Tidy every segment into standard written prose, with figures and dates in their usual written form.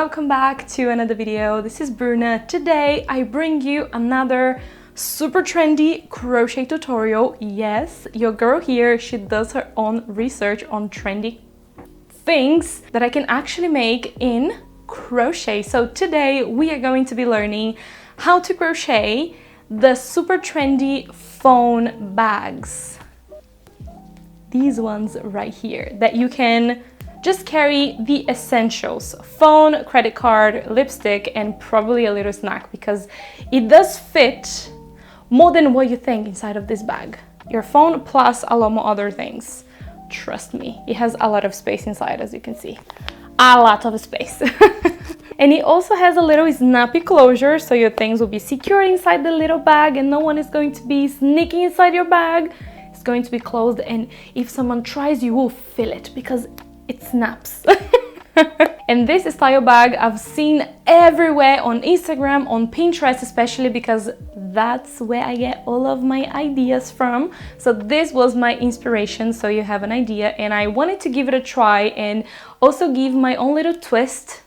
welcome back to another video. This is Bruna. Today I bring you another super trendy crochet tutorial. Yes, your girl here, she does her own research on trendy things that I can actually make in crochet. So today we are going to be learning how to crochet the super trendy phone bags. These ones right here that you can just carry the essentials: phone, credit card, lipstick, and probably a little snack, because it does fit more than what you think inside of this bag. Your phone plus a lot more other things. Trust me, it has a lot of space inside, as you can see. A lot of space. And it also has a little snappy closure, so your things will be secure inside the little bag and no one is going to be sneaking inside your bag. It's going to be closed, and if someone tries, you will feel it because it snaps. And this style bag I've seen everywhere on Instagram, on Pinterest especially, because that's where I get all of my ideas from. So this was my inspiration, so you have an idea, and I wanted to give it a try and also give my own little twist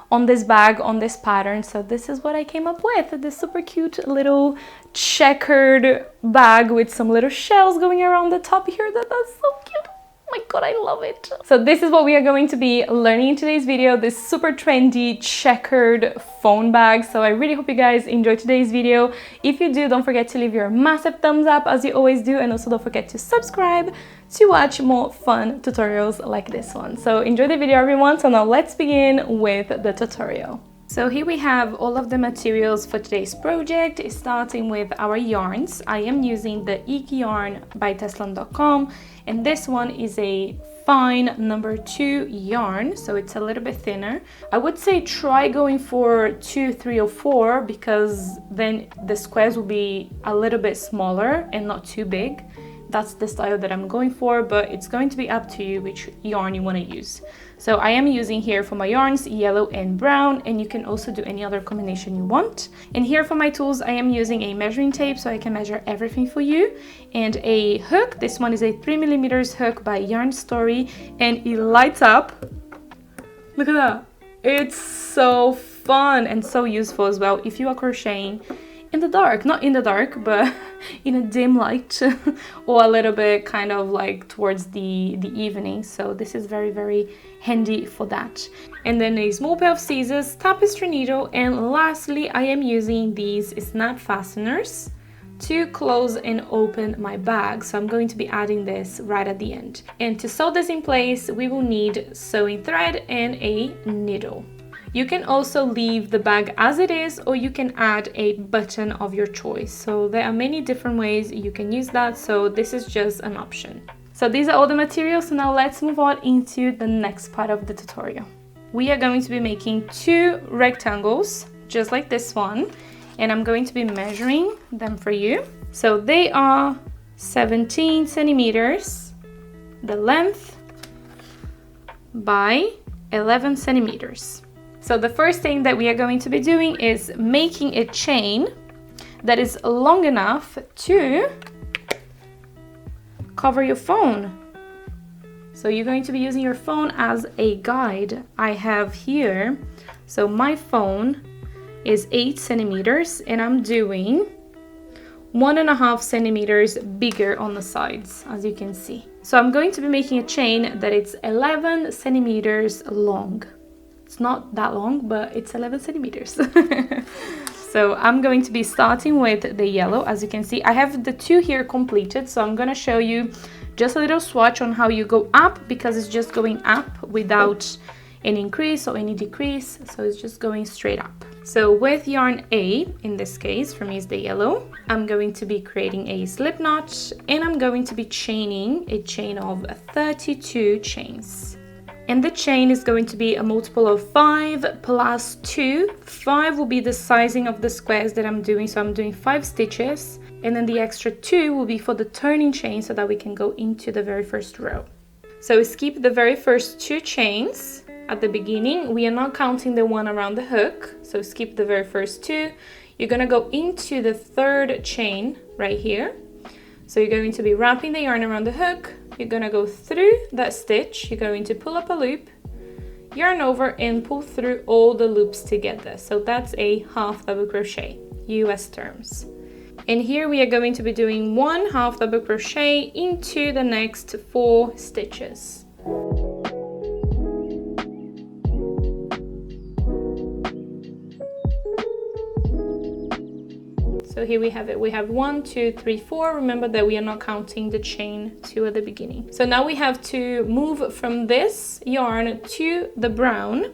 on this bag, on this pattern. So this is what I came up with, this super cute little checkered bag with some little shells going around the top here. That's so cute. Oh my god, I love it. So this is what we are going to be learning in today's video, this super trendy checkered phone bag. So I really hope you guys enjoy today's video. If you do, don't forget to leave your massive thumbs up as you always do, and also don't forget to subscribe to watch more fun tutorials like this one. So enjoy the video, everyone. So now let's begin with the tutorial. So here we have all of the materials for today's project, starting with our yarns. I am using the Eke yarn by Teslan.com, and this one is a fine number 2 yarn, so it's a little bit thinner. I would say try going for 2, 3, or 4, because then the squares will be a little bit smaller and not too big. That's the style that I'm going for, but it's going to be up to you which yarn you want to use. So I am using here for my yarns yellow and brown, and you can also do any other combination you want. And here for my tools, I am using a measuring tape so I can measure everything for you, and a hook. This one is a 3mm hook by Yarn Story, and it lights up. Look at that. It's so fun and so useful as well if you are crocheting in the dark, not in the dark, but in a dim light, or a little bit kind of like towards the evening. So this is very, very handy for that. And then a small pair of scissors, tapestry needle, and lastly I am using these snap fasteners to close and open my bag. So I'm going to be adding this right at the end. And to sew this in place, we will need sewing thread and a needle. You can also leave the bag as it is, or you can add a button of your choice. So there are many different ways you can use that, so this is just an option. So these are all the materials, so now let's move on into the next part of the tutorial. We are going to be making 2 rectangles, just like this one, and I'm going to be measuring them for you. So they are 17 centimeters, the length, by 11 centimeters. So the first thing that we are going to be doing is making a chain that is long enough to cover your phone. So you're going to be using your phone as a guide. I have here, so my phone is 8 centimeters, and I'm doing 1.5 centimeters bigger on the sides, as you can see. So I'm going to be making a chain that is 11 centimeters long. It's not that long, but it's 11 centimeters. So I'm going to be starting with the yellow. As you can see, I have the 2 here completed, so I'm going to show you just a little swatch on how you go up, because it's just going up without any increase or any decrease, so it's just going straight up. So with yarn A, in this case for me is the yellow, I'm going to be creating a slip knot, and I'm going to be chaining a chain of 32 chains. And the chain is going to be a multiple of 5 plus 2. 5 will be the sizing of the squares that I'm doing, so I'm doing 5 stitches, and then the extra 2 will be for the turning chain so that we can go into the very first row. So skip the very first 2 chains at the beginning. We are not counting the one around the hook, so skip the very first 2. You're going to go into the 3rd chain right here. So you're going to be wrapping the yarn around the hook, you're going to go through that stitch, you're going to pull up a loop, yarn over and pull through all the loops together. So that's a half double crochet, US terms. And here we are going to be doing 1 half double crochet into the next 4 stitches. So here we have it. We have 1, 2, 3, 4. Remember that we are not counting the chain 2 at the beginning. So now we have to move from this yarn to the brown.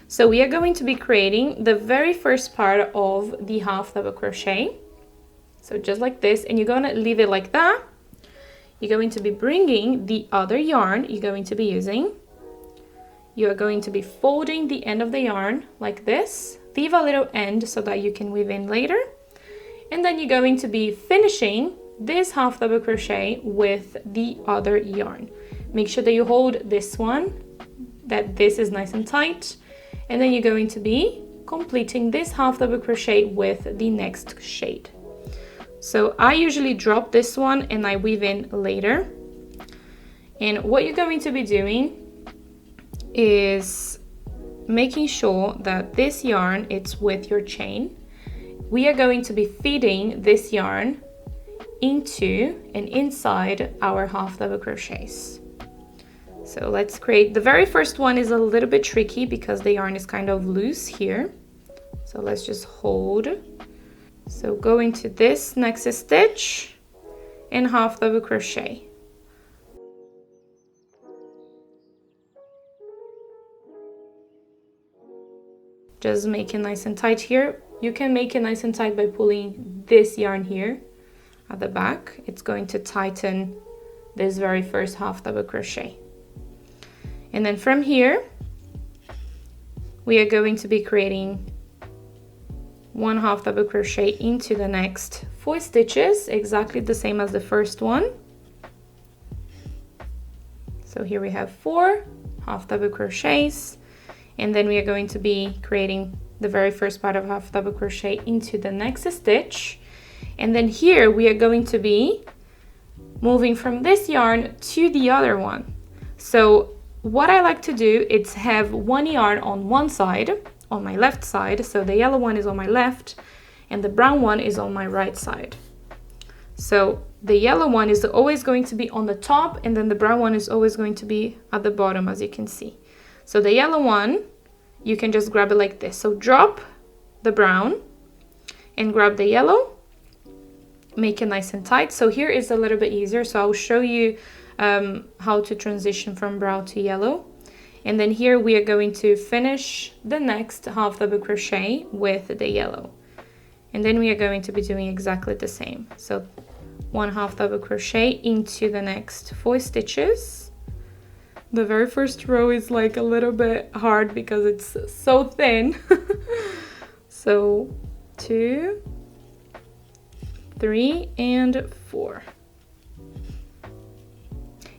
So we are going to be creating the very first part of the half double crochet. So just like this, and you're going to leave it like that. You're going to be bringing the other yarn you're going to be using. You are going to be folding the end of the yarn like this. Leave a little end so that you can weave in later. And then you're going to be finishing this half double crochet with the other yarn. Make sure that you hold this one, that this is nice and tight. And then you're going to be completing this half double crochet with the next shade. So I usually drop this one and I weave in later. And what you're going to be doing is making sure that this yarn is with your chain. We are going to be feeding this yarn into and inside our half double crochets. So let's create, the very first one is a little bit tricky because the yarn is kind of loose here. So let's just hold. So go into this next stitch and half double crochet. Just make it nice and tight here. You can make it nice and tight by pulling this yarn here at the back. It's going to tighten this very first half double crochet. And then from here, we are going to be creating 1 half double crochet into the next 4 stitches, exactly the same as the first one. So here we have 4 half double crochets, and then we are going to be creating the very first part of half double crochet into the next stitch. And then here we are going to be moving from this yarn to the other one. So what I like to do is have one yarn on one side, on my left side, so the yellow one is on my left and the brown one is on my right side. So the yellow one is always going to be on the top, and then the brown one is always going to be at the bottom, as you can see. So the yellow one, you can just grab it like this. So drop the brown and grab the yellow, make it nice and tight. So here is a little bit easier, so I'll show you how to transition from brown to yellow. And then here we are going to finish the next half double crochet with the yellow. And then we are going to be doing exactly the same. So 1 half double crochet into the next 4 stitches. The very first row is like a little bit hard because it's so thin. So 2, 3, and 4.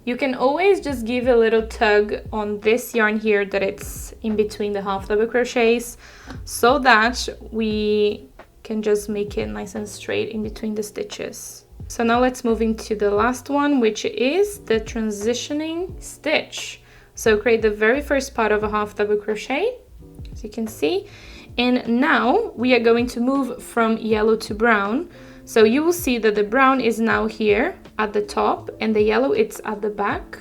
You can always just give a little tug on this yarn here that it's in between the half double crochets, so that we can just make it nice and straight in between the stitches. So now let's move into the last one, which is the transitioning stitch. So create the very first part of a half double crochet, as you can see. And now we are going to move from yellow to brown. So you will see that the brown is now here at the top and the yellow it's at the back,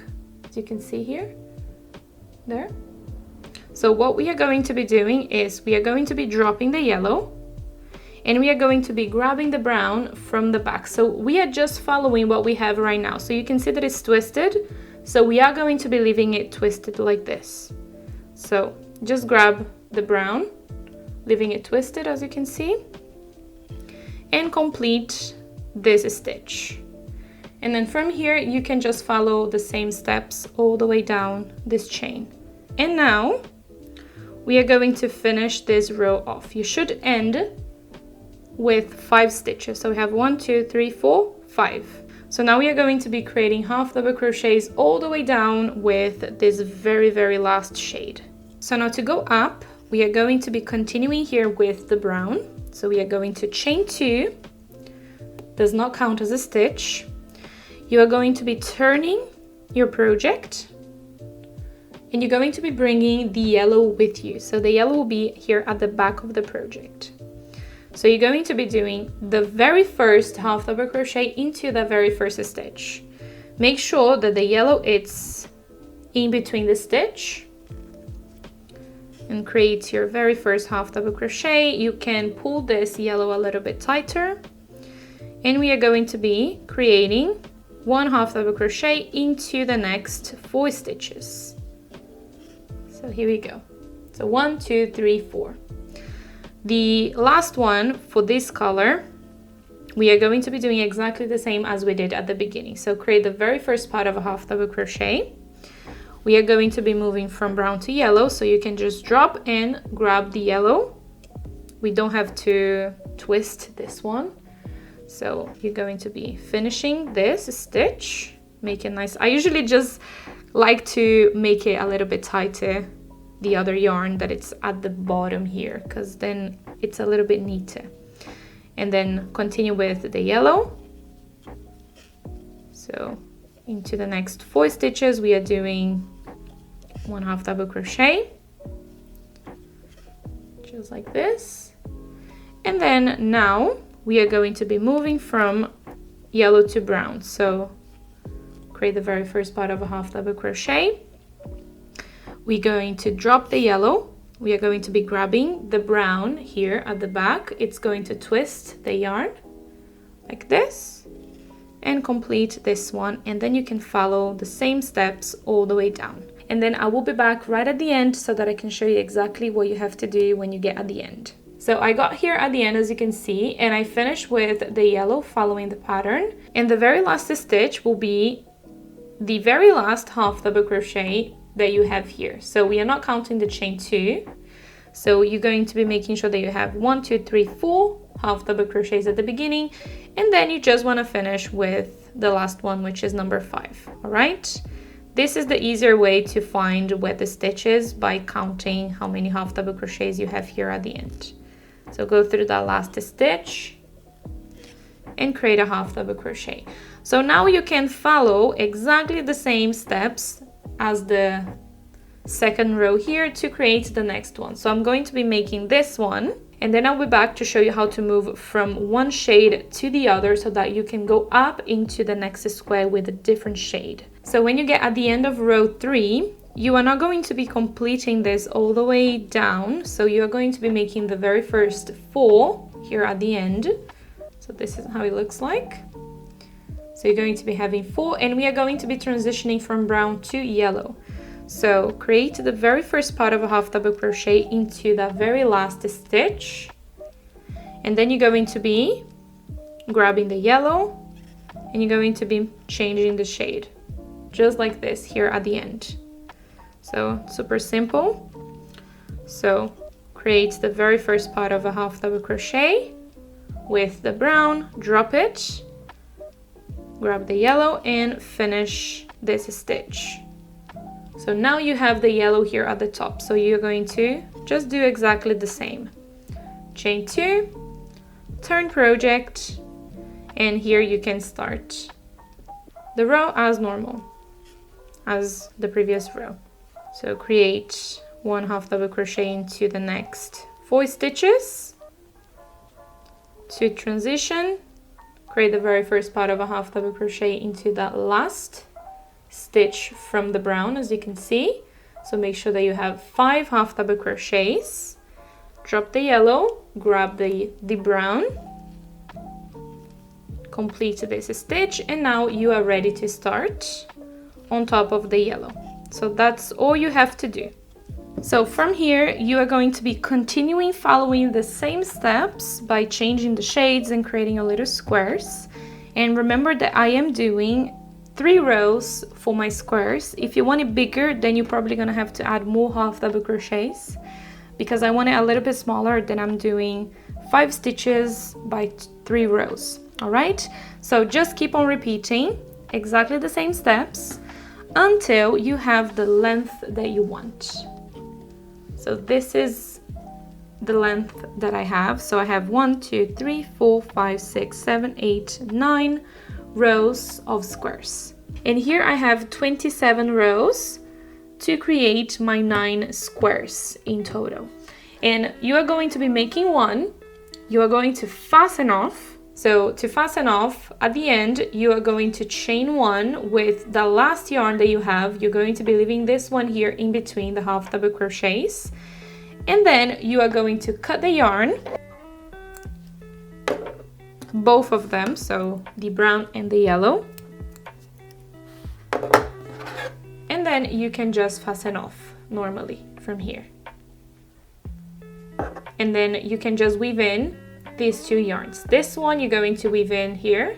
as you can see here, there. So what we are going to be doing is we are going to be dropping the yellow and we are going to be grabbing the brown from the back. So we are just following what we have right now. So you can see that it's twisted. So we are going to be leaving it twisted like this. So just grab the brown, leaving it twisted, as you can see, and complete this stitch. And then from here you can just follow the same steps all the way down this chain. And now we are going to finish this row off. You should end with 5 stitches. So we have 1, 2, 3, 4, 5. So now we are going to be creating half double crochets all the way down with this very, very last shade. So now to go up, we are going to be continuing here with the brown. So we are going to chain 2, does not count as a stitch. You are going to be turning your project And you're going to be bringing the yellow with you. So the yellow will be here at the back of the project. So you're going to be doing the very first half double crochet into the very first stitch. Make sure that the yellow is in between the stitch and create your very first half double crochet. You can pull this yellow a little bit tighter, and we are going to be creating one half double crochet into the next 4 stitches. So here we go. So 1, 2, 3, 4. The last one for this color, we are going to be doing exactly the same as we did at the beginning. So create the very first part of a half double crochet. We are going to be moving from brown to yellow, so you can just drop and grab the yellow. We don't have to twist this one. So you're going to be finishing this stitch, make it nice. I usually just like to make it a little bit tighter, the other yarn that it's at the bottom here, because then it's a little bit neater. And then continue with the yellow. So into the next 4 stitches, we are doing 1 half double crochet, just like this. And then now we are going to be moving from yellow to brown. So create the very first part of a half double crochet. We're going to drop the yellow. We are going to be grabbing the brown here at the back. It's going to twist the yarn like this and complete this one. And then you can follow the same steps all the way down. And then I will be back right at the end so that I can show you exactly what you have to do when you get at the end. So I got here at the end, as you can see, and I finished with the yellow following the pattern. And the very last stitch will be the very last half double crochet that you have here. So we are not counting the chain 2. So you're going to be making sure that you have 1, 2, 3, 4 half double crochets at the beginning, and then you just want to finish with the last one, which is number 5. All right. This is the easier way to find where the stitch is, by counting how many half double crochets you have here at the end. So go through that last stitch and create a half double crochet. So now you can follow exactly the same steps as the second row here to create the next one. So I'm going to be making this one, and then I'll be back to show you how to move from one shade to the other so that you can go up into the next square with a different shade. So when you get at the end of row 3, you are not going to be completing this all the way down. So you are going to be making the very first 4 here at the end. So this is how it looks like. So you're going to be having 4, and we are going to be transitioning from brown to yellow. So create the very first part of a half double crochet into the very last stitch, and then you're going to be grabbing the yellow and you're going to be changing the shade just like this here at the end. So super simple. So create the very first part of a half double crochet with the brown, drop it, grab the yellow and finish this stitch. So now you have the yellow here at the top. So you're going to just do exactly the same. Chain 2, turn project, and here you can start the row as normal as the previous row. So create 1 half double crochet into the next 4 stitches. To transition, create the very first part of a half double crochet into that last stitch from the brown, as you can see. So make sure that you have 5 half double crochets, drop the yellow, grab the brown, complete this stitch, and now you are ready to start on top of the yellow. So that's all you have to do. So from here you are going to be continuing following the same steps by changing the shades and creating a little squares. And remember that I am doing 3 rows for my squares. If you want it bigger, then you're probably gonna have to add more half double crochets. Because I want it a little bit smaller, then I'm doing 5 stitches by 3 rows. All right, so just keep on repeating exactly the same steps until you have the length that you want. So this is the length that I have. So I have 1, 2, 3, 4, 5, 6, 7, 8, 9 rows of squares. And here I have 27 rows to create my 9 squares in total. And you are going to be making one, you are going to fasten off. So to fasten off, at the end, you are going to chain one with the last yarn that you have. You're going to be leaving this one here in between the half double crochets. And then you are going to cut the yarn, both of them, so the brown and the yellow. And then you can just fasten off normally from here. And then you can just weave in these 2 yarns. This one you're going to weave in here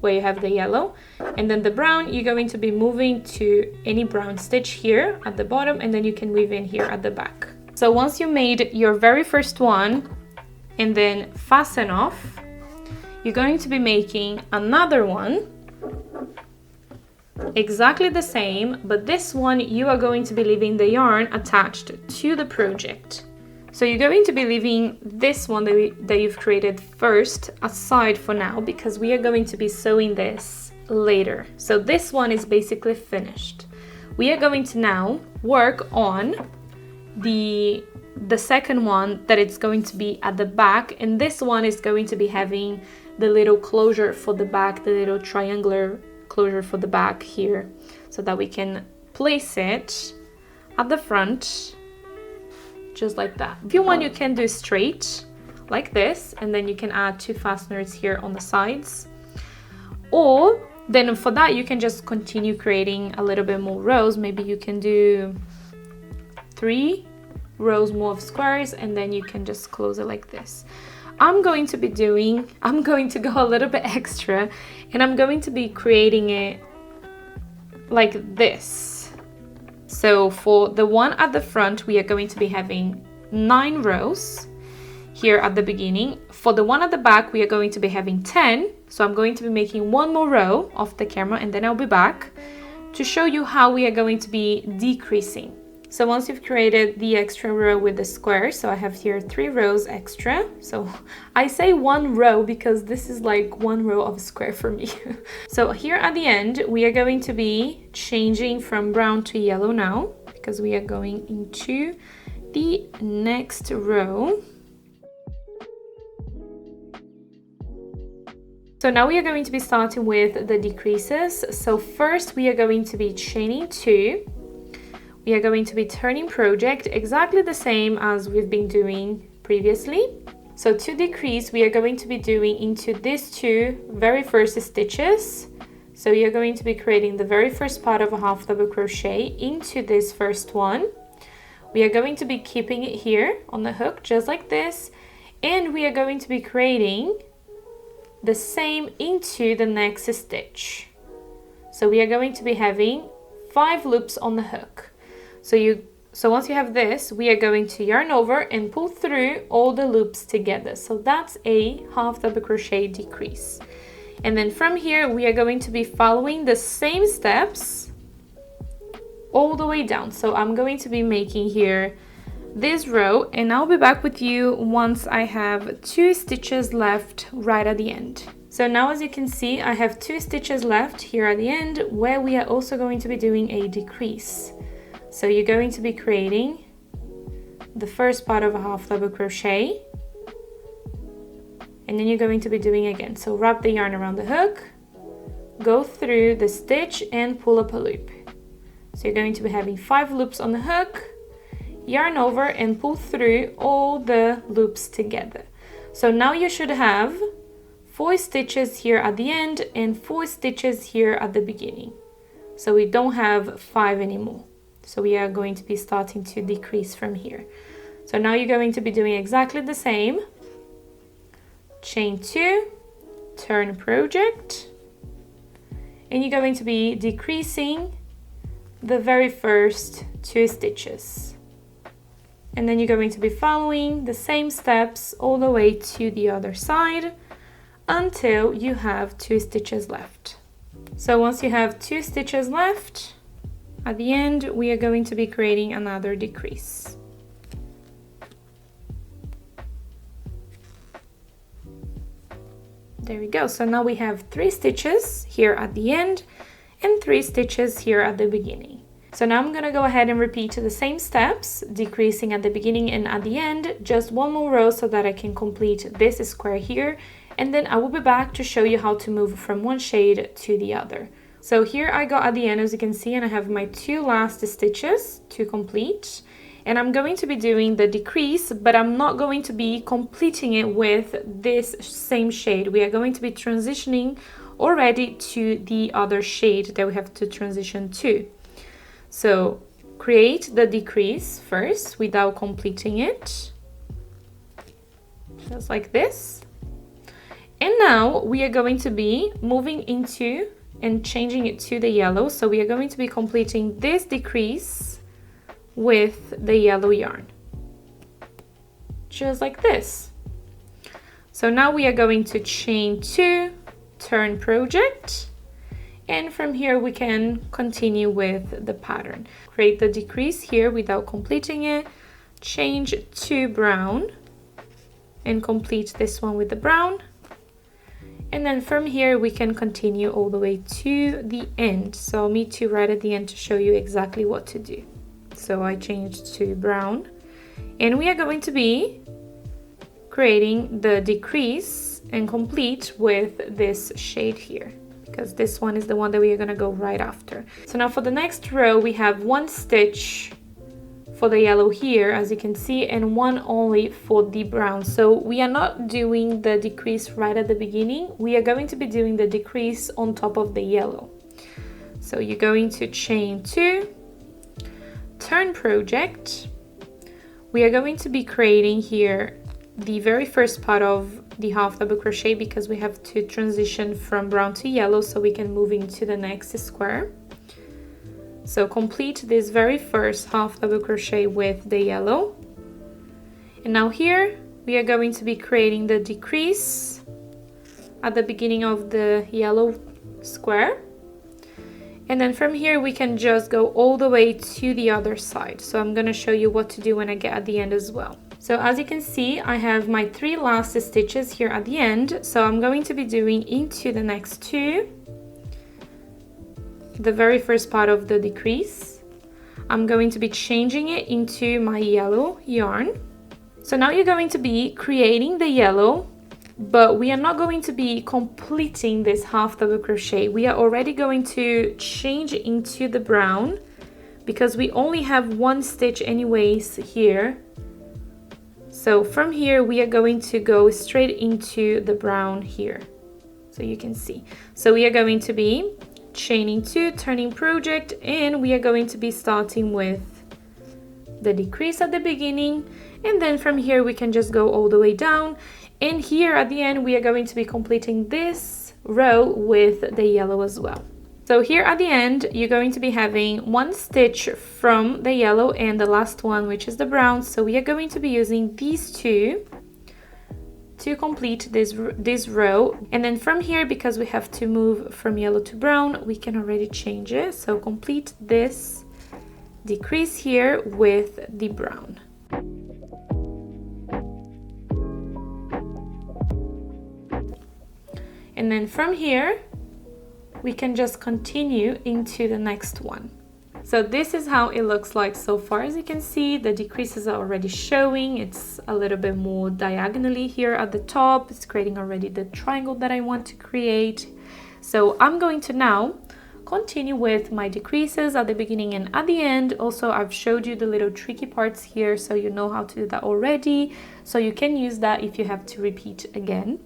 where you have the yellow, and then the brown you're going to be moving to any brown stitch here at the bottom, and then you can weave in here at the back. So once you made your very first one and then fasten off, you're going to be making another one exactly the same, but this one you are going to be leaving the yarn attached to the project. So you're going to be leaving this one that you've created first aside for now, because we are going to be sewing this later. So this one is basically finished. We are going to now work on the second one that it's going to be at the back, and this one is going to be having the little closure for the back, the little triangular closure for the back here, so that we can place it at the front just like that. If you want, you can do straight like this, and then you can add 2 fasteners here on the sides, or then for that you can just continue creating a little bit more rows. Maybe you can do 3 rows more of squares, and then you can just close it like this. I'm going to go a little bit extra, and I'm going to be creating it like this. So for the one at the front, we are going to be having 9 rows here at the beginning. For the one at the back, we are going to be having 10. So I'm going to be making one more row off the camera, and then I'll be back to show you how we are going to be decreasing. So once you've created the extra row with the square, so I have here 3 rows extra. So I say 1 row because this is like 1 row of square for me. So here at the end, we are going to be changing from brown to yellow now, because we are going into the next row. So now we are going to be starting with the decreases. So first we are going to be chaining 2. We are going to be turning project exactly the same as we've been doing previously. So to decrease, we are going to be doing into these 2 very first stitches. So you're going to be creating the very first part of a half double crochet into this first one. We are going to be keeping it here on the hook just like this, and we are going to be creating the same into the next stitch. So we are going to be having 5 loops on the hook. So once you have this, we are going to yarn over and pull through all the loops together. So that's a half double crochet decrease. And then from here, we are going to be following the same steps all the way down. So I'm going to be making here this row, and I'll be back with you once I have 2 stitches left right at the end. So now, as you can see, I have 2 stitches left here at the end where we are also going to be doing a decrease. So you're going to be creating the first part of a half double crochet, and then you're going to be doing again. So wrap the yarn around the hook, go through the stitch and pull up a loop. So you're going to be having 5 loops on the hook, yarn over and pull through all the loops together. So now you should have 4 stitches here at the end and 4 stitches here at the beginning. So we don't have 5 anymore. So we are going to be starting to decrease from here. So now you're going to be doing exactly the same. Chain 2, turn project, and you're going to be decreasing the very first 2 stitches. And then you're going to be following the same steps all the way to the other side until you have 2 stitches left. So once you have 2 stitches left, at the end, we are going to be creating another decrease. There we go. So now we have 3 stitches here at the end and 3 stitches here at the beginning. So now I'm gonna go ahead and repeat the same steps, decreasing at the beginning and at the end, just one more row so that I can complete this square here. And then I will be back to show you how to move from one shade to the other. So here I got at the end, as you can see, and I have my 2 last stitches to complete. And I'm going to be doing the decrease, but I'm not going to be completing it with this same shade. We are going to be transitioning already to the other shade that we have to transition to. So create the decrease first without completing it, just like this. And now we are going to be moving into and changing it to the yellow. So we are going to be completing this decrease with the yellow yarn, just like this. So now we are going to chain 2, turn project, and from here we can continue with the pattern. Create the decrease here without completing it, change to brown, and complete this one with the brown. And then from here we can continue all the way to the end. So I'll meet you right at the end to show you exactly what to do. So I changed to brown, and we are going to be creating the decrease and complete with this shade here, because this one is the one that we are going to go right after. So now for the next row we have 1 stitch for the yellow here, as you can see, and 1 only for the brown. So we are not doing the decrease right at the beginning. We are going to be doing the decrease on top of the yellow. So you're going to chain 2, turn project. We are going to be creating here the very first part of the half double crochet, because we have to transition from brown to yellow so we can move into the next square. So complete this very first half double crochet with the yellow. And now here we are going to be creating the decrease at the beginning of the yellow square. And then from here we can just go all the way to the other side. So I'm going to show you what to do when I get at the end as well. So as you can see, I have my 3 last stitches here at the end. So I'm going to be doing into the next 2, the very first part of the decrease. I'm going to be changing it into my yellow yarn. So now you're going to be creating the yellow, but we are not going to be completing this half double crochet. We are already going to change into the brown, because we only have 1 stitch anyways here. So from here we are going to go straight into the brown here, so you can see. So we are going to be chaining 2, turning project, and we are going to be starting with the decrease at the beginning, and then from here we can just go all the way down. And here at the end we are going to be completing this row with the yellow as well. So here at the end you're going to be having 1 stitch from the yellow and the last one, which is the brown. So we are going to be using these 2 to complete this row. And then from here, because we have to move from yellow to brown, we can already change it. So complete this decrease here with the brown. And then from here we can just continue into the next one. So this is how it looks like so far. As you can see, the decreases are already showing. It's a little bit more diagonally here at the top. It's creating already the triangle that I want to create. So I'm going to now continue with my decreases at the beginning and at the end. Also, I've showed you the little tricky parts here, so you know how to do that already. So you can use that if you have to repeat again.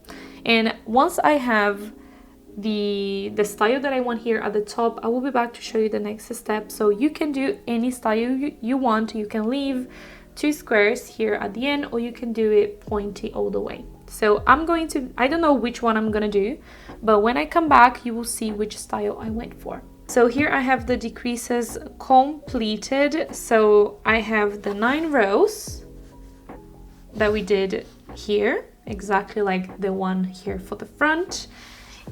And once I have the style that I want here at the top, I will be back to show you the next step. So you can do any style you want. You can leave 2 squares here at the end, or you can do it pointy all the way. So I don't know which one I'm gonna do, but when I come back you will see which style I went for. So here I have the decreases completed. So I have the 9 rows that we did here, exactly like the one here for the front.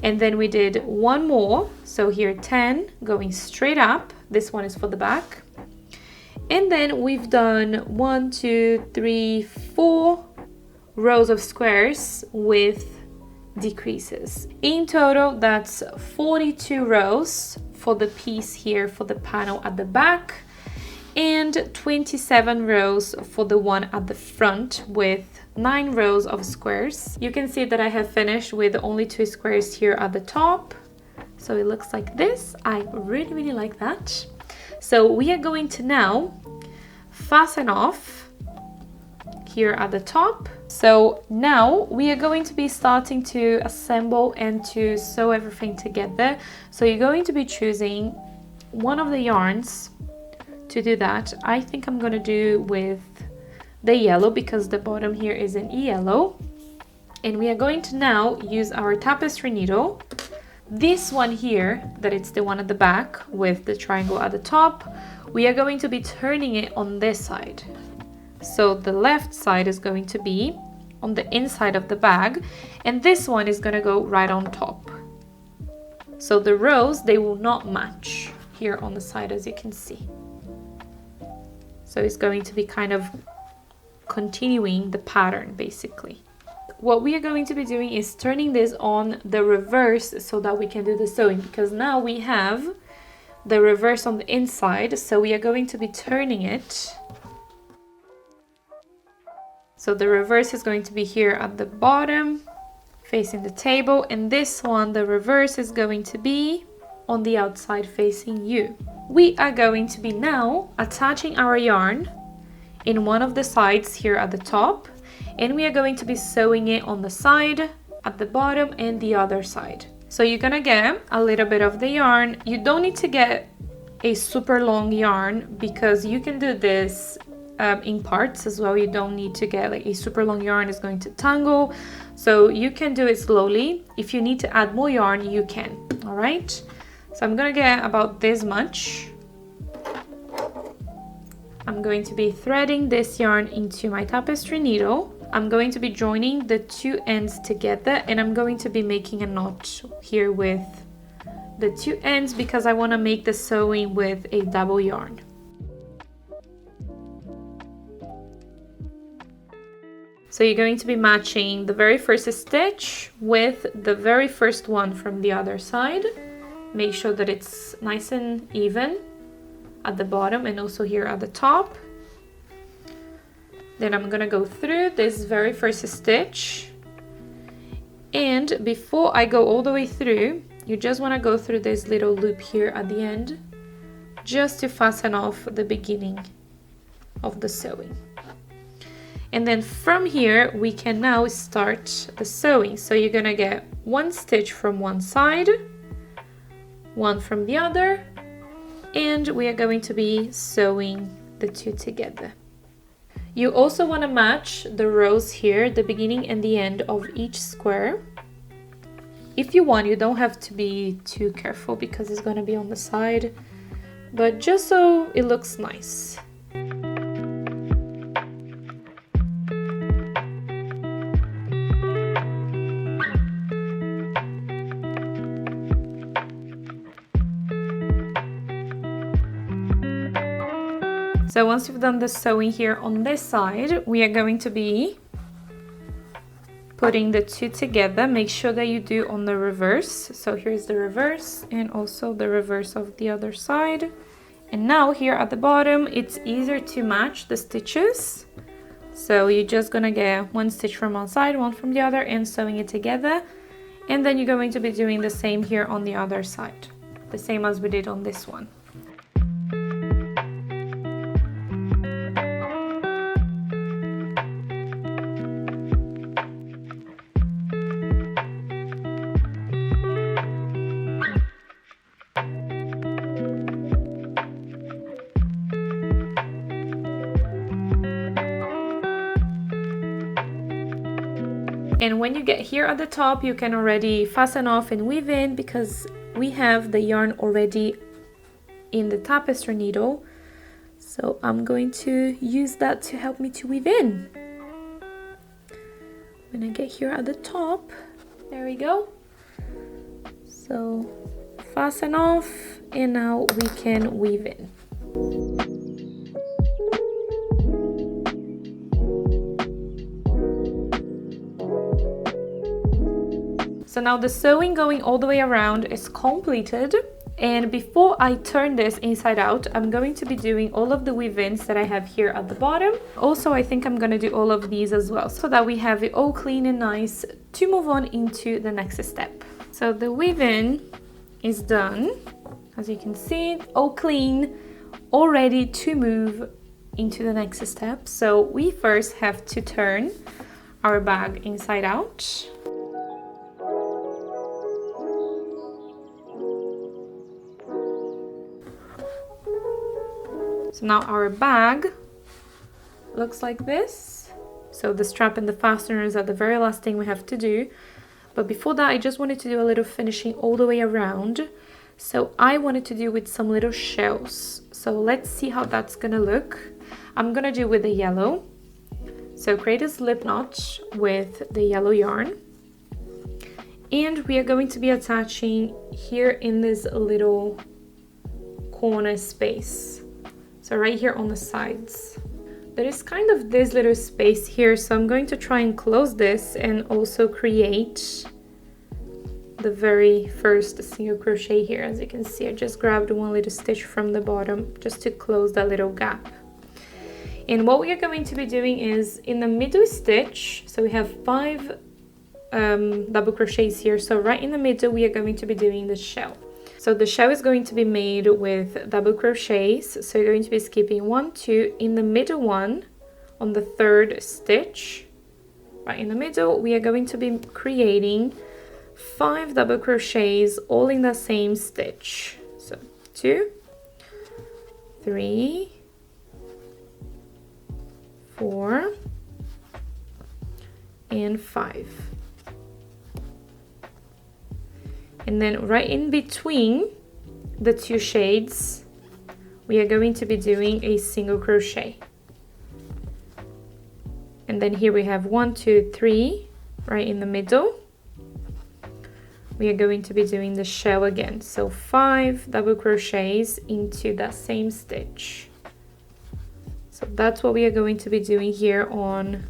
And then we did 1 more, so here 10 going straight up. This one is for the back. And then we've done 1, 2, 3, 4 rows of squares with decreases. In total, that's 42 rows for the piece here for the panel at the back, and 27 rows for the one at the front with 9 rows of squares. You can see that I have finished with only 2 squares here at the top. So it looks like this. I really like that. So we are going to now fasten off here at the top. So now we are going to be starting to assemble and to sew everything together. So you're going to be choosing one of the yarns to do that. I think I'm gonna do with the yellow because the bottom here is in yellow. And we are going to now use our tapestry needle. This one here, that it's the one at the back with the triangle at the top, we are going to be turning it on this side. So the left side is going to be on the inside of the bag, and this one is gonna go right on top. So the rows, they will not match here on the side, as you can see. So it's going to be kind of continuing the pattern basically. What we are going to be doing is turning this on the reverse so that we can do the sewing, because now we have the reverse on the inside, so we are going to be turning it. So the reverse is going to be here at the bottom facing the table, and this one, the reverse, is going to be on the outside facing you. We are going to be now attaching our yarn in one of the sides here at the top, and we are going to be sewing it on the side, at the bottom, and the other side. So you're gonna get a little bit of the yarn. You don't need to get a super long yarn because you can do this in parts as well. You don't need to get like a super long yarn, is going to tangle. So you can do it slowly. If you need to add more yarn, you can, all right? So I'm gonna get about this much. I'm going to be threading this yarn into my tapestry needle. I'm going to be joining the 2 ends together, and I'm going to be making a knot here with the 2 ends because I want to make the sewing with a double yarn. So you're going to be matching the very first stitch with the very first one from the other side. Make sure that it's nice and even at the bottom and also here at the top. Then I'm gonna go through this very first stitch, and before I go all the way through, you just want to go through this little loop here at the end just to fasten off the beginning of the sewing. And then from here we can now start the sewing. So you're gonna get 1 stitch from one side, 1 from the other, and we are going to be sewing the 2 together. You also want to match the rows here, the beginning and the end of each square. If you want, you don't have to be too careful because it's going to be on the side, but just so it looks nice. So once you've done the sewing here on this side, we are going to be putting the 2 together. Make sure that you do on the reverse. So here's the reverse and also the reverse of the other side. And now here at the bottom, it's easier to match the stitches. So you're just gonna get 1 stitch from one side, 1 from the other, and sewing it together. And then you're going to be doing the same here on the other side, the same as we did on this one. And when you get here at the top, you can already fasten off and weave in because we have the yarn already in the tapestry needle. So I'm going to use that to help me to weave in. When I get here at the top, there we go. So fasten off, and now we can weave in. So now the sewing going all the way around is completed. And before I turn this inside out, I'm going to be doing all of the weave-ins that I have here at the bottom. Also, I think I'm gonna do all of these as well, so that we have it all clean and nice to move on into the next step. So the weave-in is done. As you can see, all clean, all ready to move into the next step. So we first have to turn our bag inside out. So now our bag looks like this. So the strap and the fasteners are the very last thing we have to do. But before that, I just wanted to do a little finishing all the way around. So I wanted to do with some little shells. So let's see how that's gonna look. I'm gonna do with the yellow. So create a slip knot with the yellow yarn. And we are going to be attaching here in this little corner space. So right here on the sides. There is kind of this little space here, so I'm going to try and close this and also create the very first single crochet here. As you can see, I just grabbed one little stitch from the bottom just to close that little gap. And what we are going to be doing is in the middle stitch, so we have 5 double crochets here, so right in the middle we are going to be doing the shell. So the shell is going to be made with double crochets, so you're going to be skipping 1, 2 in the middle one on the 3rd stitch. Right in the middle we are going to be creating 5 double crochets all in the same stitch. So 2, 3, 4 and 5. And then right in between the 2 shades, we are going to be doing a single crochet. And then here we have 1, 2, 3 right in the middle. We are going to be doing the shell again. So 5 double crochets into that same stitch. So that's what we are going to be doing here on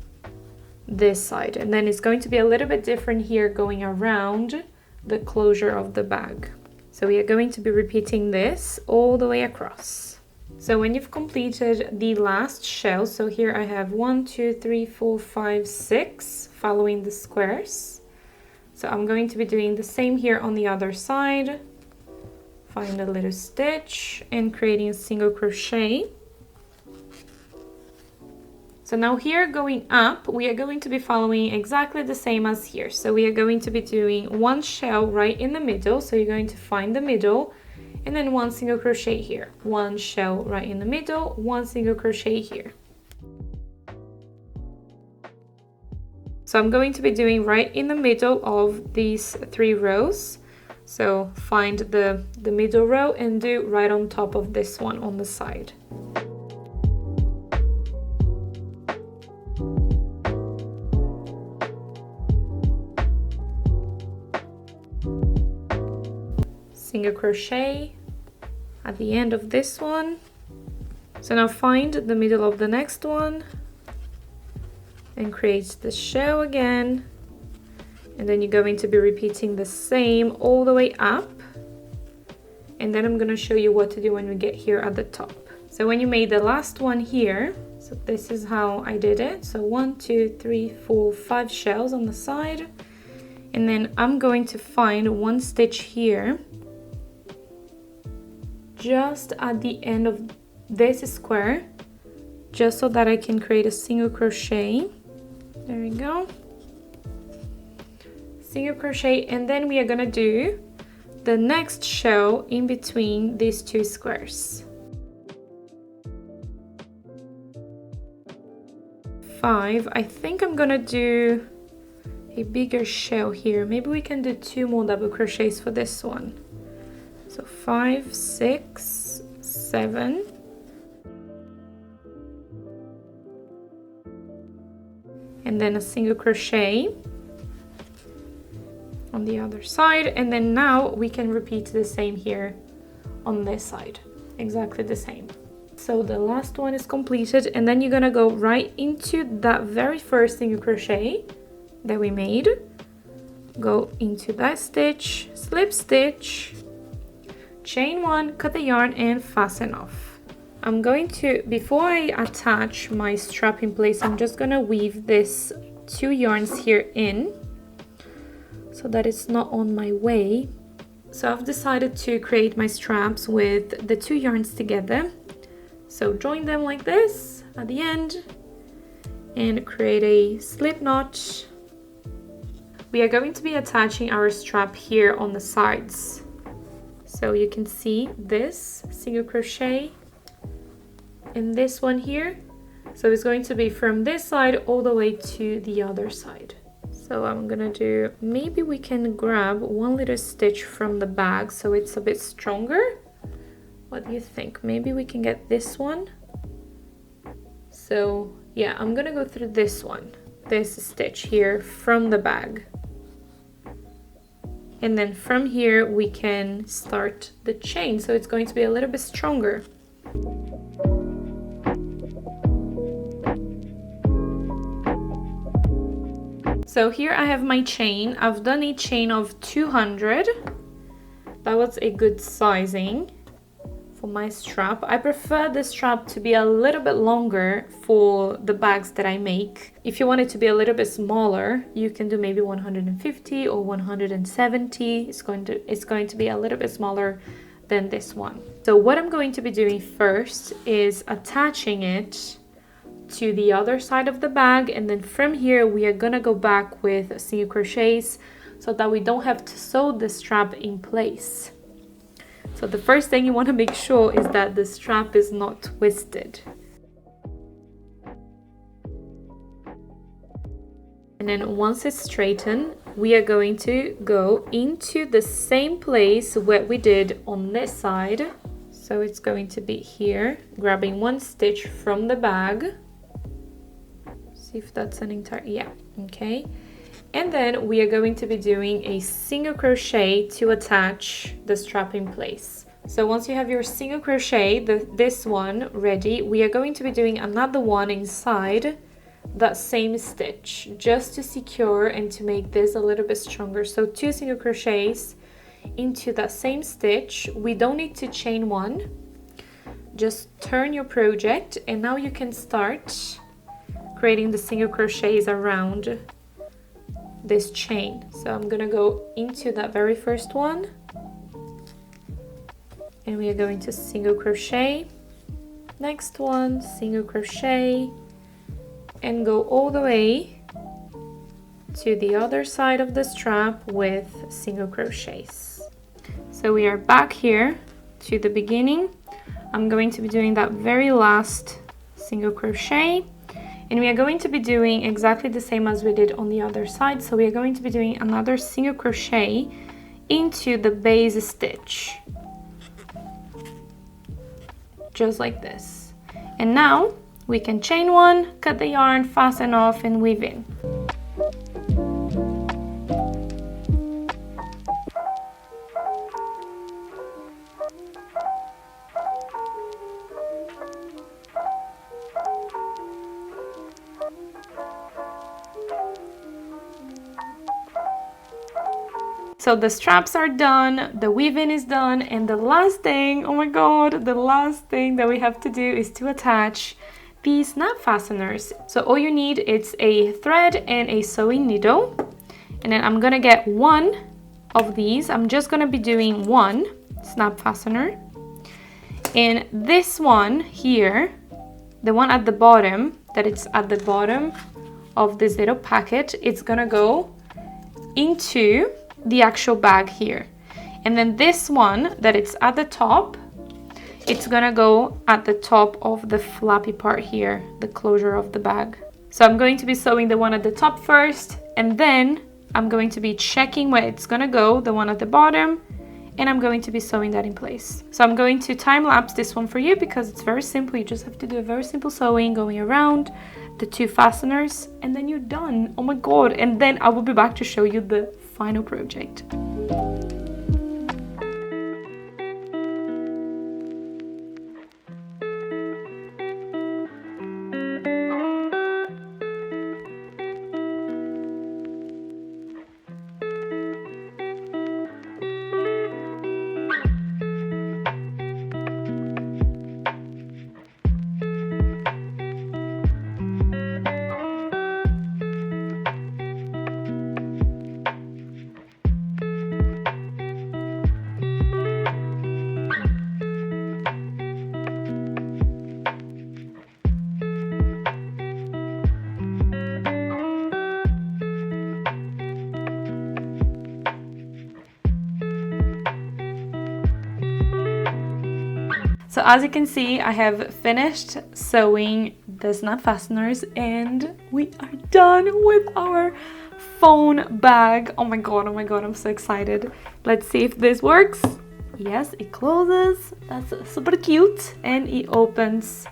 this side. And then it's going to be a little bit different here going around the closure of the bag. So we are going to be repeating this all the way across. So when you've completed the last shell, so here I have 1, 2, 3, 4, 5, 6 following the squares. So I'm going to be doing the same here on the other side. Find a little stitch and creating a single crochet. So now here going up, we are going to be following exactly the same as here. So we are going to be doing 1 shell right in the middle. So you're going to find the middle and then 1 single crochet here. 1 shell right in the middle, 1 single crochet here. So I'm going to be doing right in the middle of these 3 rows. So find the middle row and do right on top of this one on the side. Single crochet at the end of this one. So now find the middle of the next one and create the shell again, and then you're going to be repeating the same all the way up, and then I'm going to show you what to do when we get here at the top. So when you made the last one here, so this is how I did it. So 1, 2, 3, 4, 5 shells on the side, and then I'm going to find 1 stitch here just at the end of this square, just so that I can create a single crochet. There we go, single crochet, and then we are gonna do the next shell in between these 2 squares. 5. I think I'm gonna do a bigger shell here. Maybe we can do 2 more double crochets for this one. So 5, 6, 7. And then a single crochet on the other side. And then now we can repeat the same here on this side. Exactly the same. So the last one is completed, and then you're gonna go right into that very first single crochet that we made. Go into that stitch, slip stitch, chain one, cut the yarn and fasten off. I'm going to, before I attach my strap in place, I'm just gonna weave this 2 yarns here in so that it's not on my way. So I've decided to create my straps with the 2 yarns together. So join them like this at the end and create a slip knot. We are going to be attaching our strap here on the sides. So you can see this single crochet in this one here. So it's going to be from this side all the way to the other side. So I'm gonna do, maybe we can grab 1 little stitch from the bag so it's a bit stronger. What do you think? Maybe we can get this one. So yeah, I'm gonna go through this one, this stitch here from the bag. And then from here we can start the chain, so it's going to be a little bit stronger. So here I have my chain. I've done a chain of 200. That was a good sizing for my strap. I prefer the strap to be a little bit longer for the bags that I make. If you want it to be a little bit smaller, you can do maybe 150 or 170. It's going to be a little bit smaller than this one. So what I'm going to be doing first is attaching it to the other side of the bag, and then from here we are gonna go back with single crochets so that we don't have to sew the strap in place. So the first thing you want to make sure is that the strap is not twisted. And then once it's straightened, we are going to go into the same place where we did on this side. So it's going to be here, grabbing 1 stitch from the bag. See if that's an entire, yeah, okay. And then we are going to be doing a single crochet to attach the strap in place. So once you have your single crochet, this one ready, we are going to be doing another one inside that same stitch, just to secure and to make this a little bit stronger. So 2 single crochets into that same stitch. We don't need to chain 1. Just turn your project, and now you can start creating the single crochets around this chain. So I'm gonna go into that very first one, and we are going to single crochet, next one, single crochet, and go all the way to the other side of the strap with single crochets. So we are back here to the beginning. I'm going to be doing that very last single crochet, and we are going to be doing exactly the same as we did on the other side. So we are going to be doing another single crochet into the base stitch, just like this. And now we can chain 1, cut the yarn, fasten off, and weave in. So the straps are done, the weaving is done, and the last thing, oh my god, the last thing that we have to do is to attach these snap fasteners. So all you need is a thread and a sewing needle, and then I'm gonna get 1 of these. I'm just gonna be doing 1 snap fastener, and this one here, the one at the bottom, that it's at the bottom of this little packet, it's gonna go into the actual bag here. And then this one that it's at the top, it's gonna go at the top of the flappy part here, the closure of the bag. So I'm going to be sewing the one at the top first, and then I'm going to be checking where it's gonna go, the one at the bottom, and I'm going to be sewing that in place. So I'm going to time lapse this one for you because it's very simple. You just have to do a very simple sewing going around the 2 fasteners, and then you're done. Oh my god. And then I will be back to show you the final project. So as you can see, I have finished sewing the snap fasteners and we are done with our phone bag. Oh my god, I'm so excited. Let's see if this works. Yes, it closes. That's super cute and it opens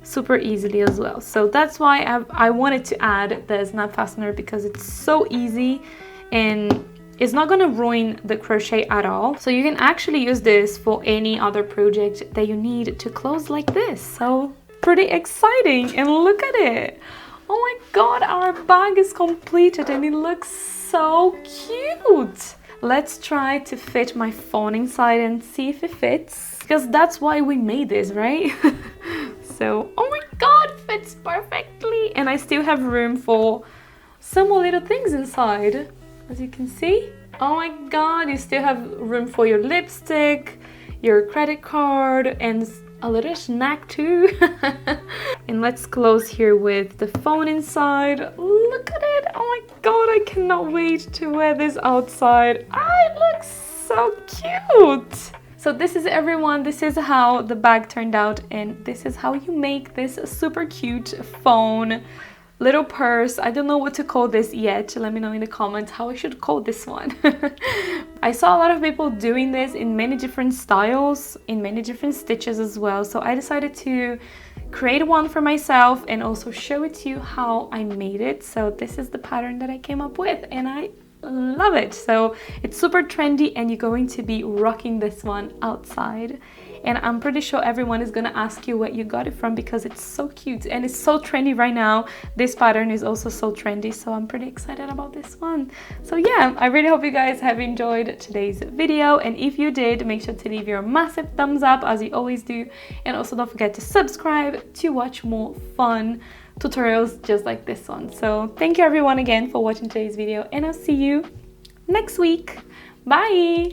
super easily as well. So that's why I wanted to add the snap fastener, because it's so easy and it's not gonna ruin the crochet at all. So you can actually use this for any other project that you need to close like this. So pretty exciting, and look at it. Oh my god, our bag is completed and it looks so cute. Let's try to fit my phone inside and see if it fits, because that's why we made this, right? So, oh my god, fits perfectly. And I still have room for some more little things inside, as you can see. Oh my god, you still have room for your lipstick, your credit card, and a little snack too. And let's close here with the phone inside. Look at it. Oh my god, I cannot wait to wear this outside. It looks so cute. So this is everyone, this is how the bag turned out, and this is how you make this super cute phone little purse. I don't know what to call this yet. Let me know in the comments how I should call this one. I saw a lot of people doing this in many different styles, in many different stitches as well. So I decided to create one for myself and also show it to you how I made it. So this is the pattern that I came up with and I love it. So it's super trendy and you're going to be rocking this one outside. And I'm pretty sure everyone is gonna ask you where you got it from, because it's so cute and it's so trendy right now. This pattern is also so trendy, so I'm pretty excited about this one. So yeah, I really hope you guys have enjoyed today's video, and if you did, make sure to leave your massive thumbs up as you always do, and also don't forget to subscribe to watch more fun tutorials just like this one. So thank you everyone again for watching today's video, and I'll see you next week. Bye!